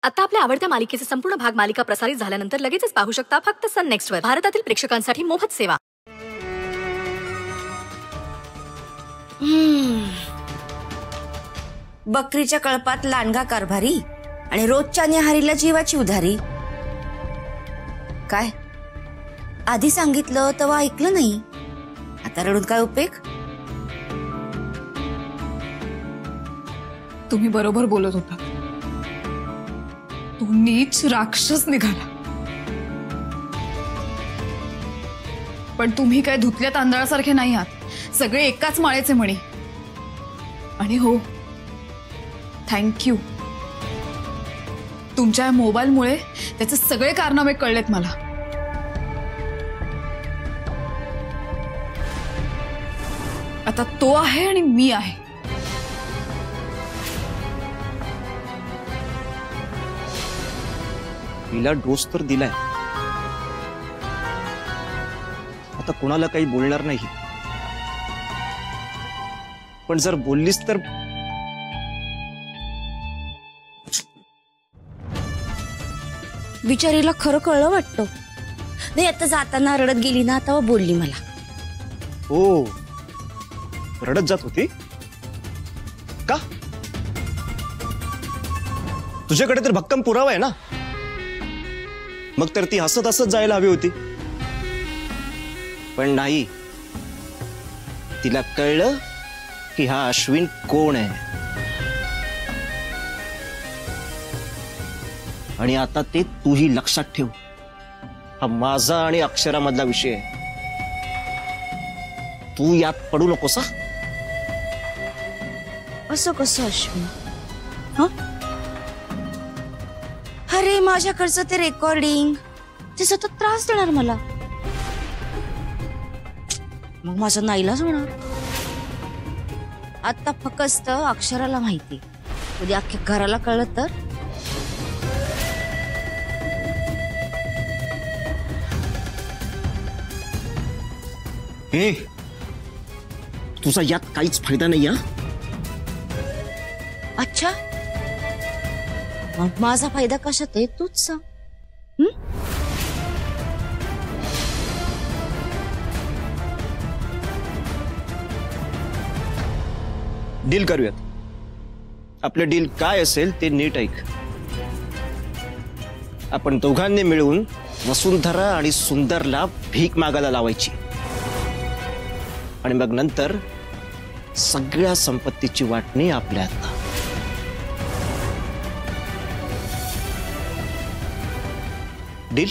आता आपल्या आवडत्या मालिकेचे संपूर्ण भाग मालिका प्रसारित झाल्यानंतर लगेचच पाहू शकता फक्त सन नेक्स्ट वर. भारतातील प्रेक्षकांसाठी मोफत सेवा. बकरीच्या कळपात लांडगा कारभारी आणि रोजच्या निहारीला जीवाची उधारी. काय आधी सांगितलं तेव्हा ऐकलं नाही, आता रडून काय उपयोग? तुम्ही बरोबर बोलत होता. तो नीच राक्षस निघाला. पण तुम्ही काय धुतल्या तांदळासारखे नाही आहात, सगळे एकाच माळेचे मणी. आणि हो, थँक्यू. तुमच्या मोबाईलमुळे त्याचे सगळे कारनामे कळलेत मला. आता तो आहे आणि मी आहे. तिला डोस तर दिलाय, आता कोणाला काही बोलणार नाही. पण जर बोललीस तर बिचारीला खरं कळलं वाटतं. नाही, आता जाताना रडत गेली ना, तेव्हा बोलली मला. हो, रडत जात होती का? तुझ्याकडे तर भक्कम पुरावा आहे ना, मग तर ती हसत हसत जायला हवी होती. पण नाही, तिला कळलं की हा अश्विन कोण आहे. आणि आता ते तूही लक्षात ठेव, हा माझा आणि अक्षरामधला विषय आहे. तू यात पडू नकोस. असं कसं अश्विन? अरे माझ्याकडचं ते रेकॉर्डिंग, ते सतत त्रास देणार मला. मग माझं नाईलाज होणार. आता फक्त अक्षराला माहिती, उद्या अख्ख्या घराला कळलं तर? हे तुझा यात काहीच फायदा नाही. अच्छा, मग माझा फायदा कशात आहे तूच सांग. डील करूयात. आपलं डील काय असेल ते नीट ऐक. आपण दोघांनी मिळून वसुंधरा आणि सुंदरला भीक मागायला लावायची, आणि मग नंतर सगळ्या संपत्तीची वाटणी आपल्या हातात. डील?